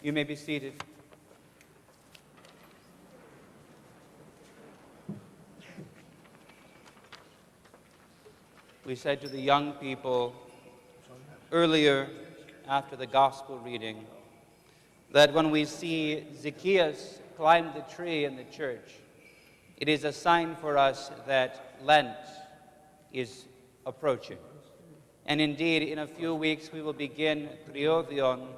You may be seated. We said to the young people earlier after the gospel reading that when we see Zacchaeus climb the tree in the church, it is a sign for us that Lent is approaching. And indeed, in a few weeks, we will begin Triovion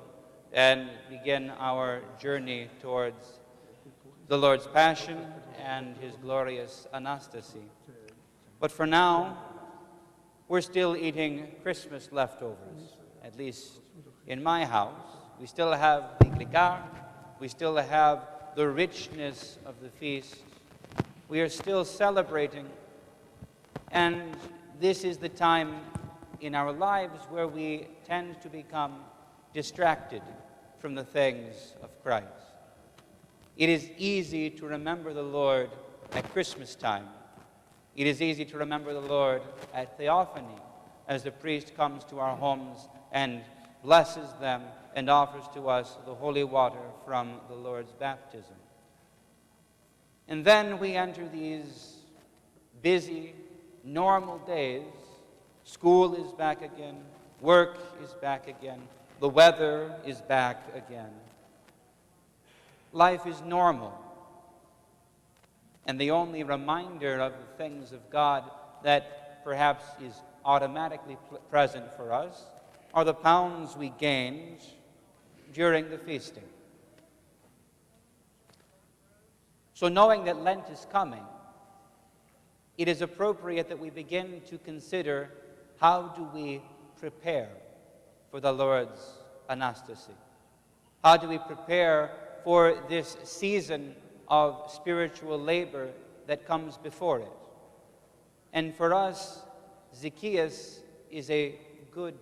and begin our journey towards the Lord's Passion and his glorious Anastasis. But for now, we're still eating Christmas leftovers, at least in my house. We still have the Glicard, we still have the richness of the feast. We are still celebrating, and this is the time in our lives where we tend to become distracted from the things of Christ. It is easy to remember the Lord at Christmas time. It is easy to remember the Lord at Theophany, as the priest comes to our homes and blesses them and offers to us the holy water from the Lord's baptism. And then we enter these busy, normal days. School is back again. Work is back again. The weather is back again. Life is normal. And the only reminder of the things of God that perhaps is automatically present for us are the pounds we gained during the feasting. So knowing that Lent is coming, it is appropriate that we begin to consider, how do we prepare for the Lord's Anastasis? How do we prepare for this season of spiritual labor that comes before it? And for us, Zacchaeus is a good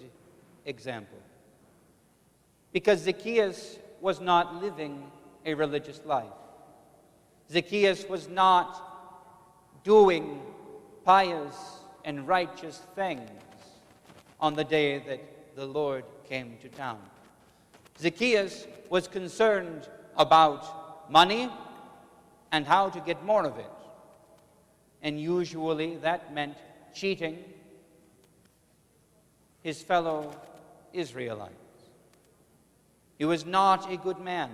example. Because Zacchaeus was not living a religious life. Zacchaeus was not doing pious and righteous things on the day that the Lord came to town. Zacchaeus was concerned about money and how to get more of it. And usually that meant cheating his fellow Israelites. He was not a good man.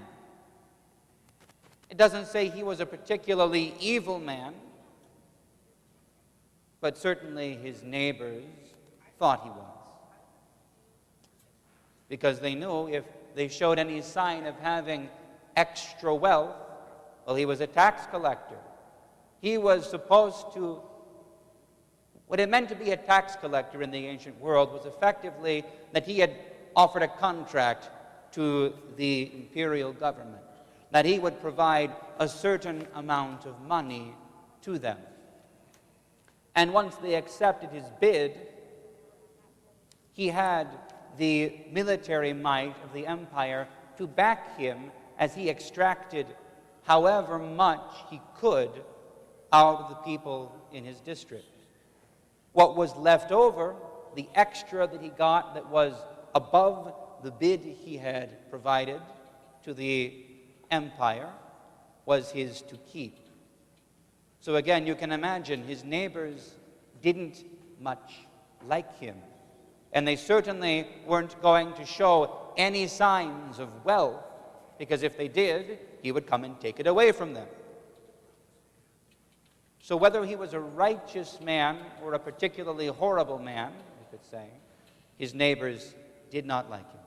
It doesn't say he was a particularly evil man, but certainly his neighbors thought he was. Because they knew if they showed any sign of having extra wealth, well, he was a tax collector. He was supposed to, what it meant to be a tax collector in the ancient world was effectively that he had offered a contract to the imperial government, that he would provide a certain amount of money to them. And once they accepted his bid, he had the military might of the empire to back him as he extracted however much he could out of the people in his district. What was left over, the extra that he got that was above the bid he had provided to the empire, was his to keep. So again, you can imagine his neighbors didn't much like him. And they certainly weren't going to show any signs of wealth, because if they did, he would come and take it away from them. So whether he was a righteous man or a particularly horrible man, you could say, his neighbors did not like him.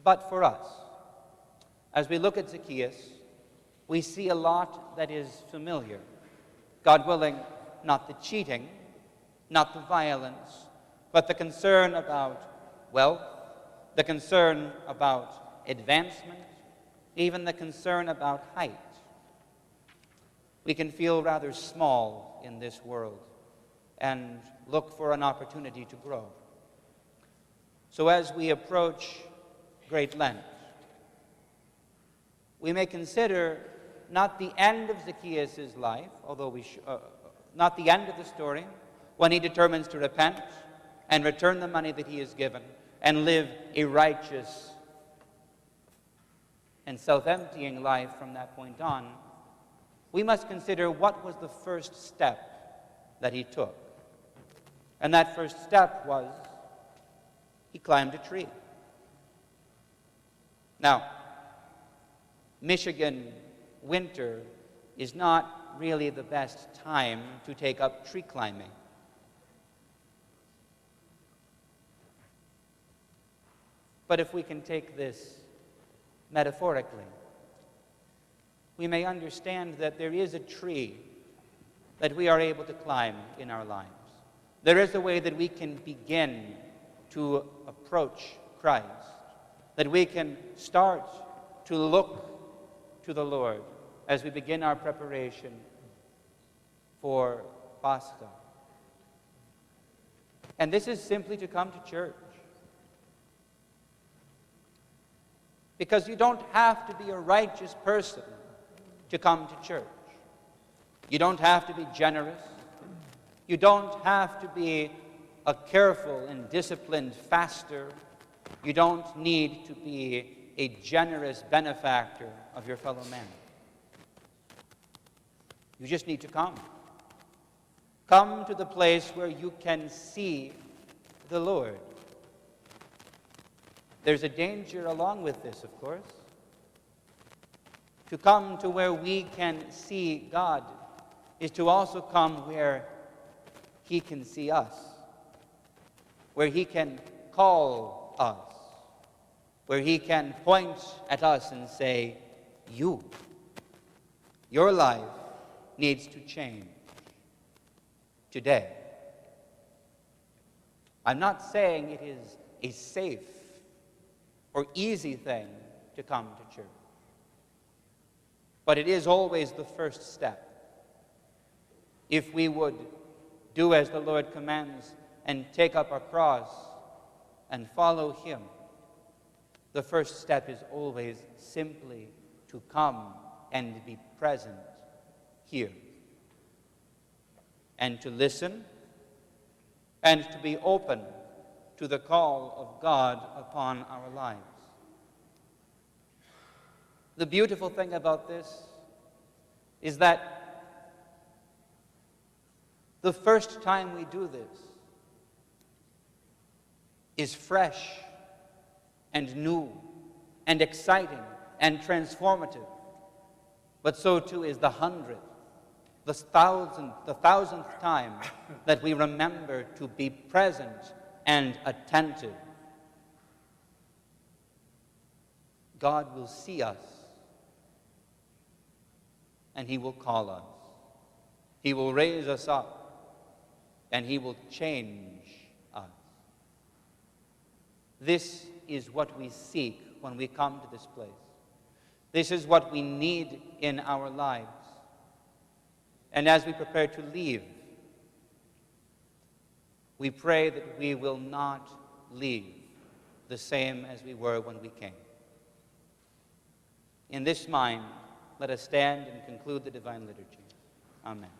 But for us, as we look at Zacchaeus, we see a lot that is familiar. God willing, not the cheating, not the violence, but the concern about wealth, the concern about advancement, even the concern about height. We can feel rather small in this world and look for an opportunity to grow. So as we approach Great Lent, we may consider not the end of Zacchaeus' life, although not the end of the story, when he determines to repent, and return the money that he has given and live a righteous and self-emptying life from that point on, we must consider what was the first step that he took. And that first step was he climbed a tree. Now, Michigan winter is not really the best time to take up tree climbing. But if we can take this metaphorically, we may understand that there is a tree that we are able to climb in our lives. There is a way that we can begin to approach Christ, that we can start to look to the Lord as we begin our preparation for Pascha. And this is simply to come to church. Because you don't have to be a righteous person to come to church. You don't have to be generous. You don't have to be a careful and disciplined faster. You don't need to be a generous benefactor of your fellow man. You just need to come. Come to the place where you can see the Lord. There's a danger along with this, of course. To come to where we can see God is to also come where he can see us, where he can call us, where he can point at us and say, your life needs to change today. I'm not saying it is a safe or easy thing to come to church, but it is always the first step. If we would do as the Lord commands and take up our cross and follow him, the first step is always simply to come and be present here, and to listen and to be open to the call of God upon our lives. The beautiful thing about this is that the first time we do this is fresh and new and exciting and transformative, but so too is the 100th, the 1,000th time that we remember to be present and attentive. God will see us, and he will call us. He will raise us up, and he will change us. This is what we seek when we come to this place. This is what we need in our lives. And as we prepare to leave, we pray that we will not leave the same as we were when we came. In this mind, let us stand and conclude the Divine Liturgy. Amen.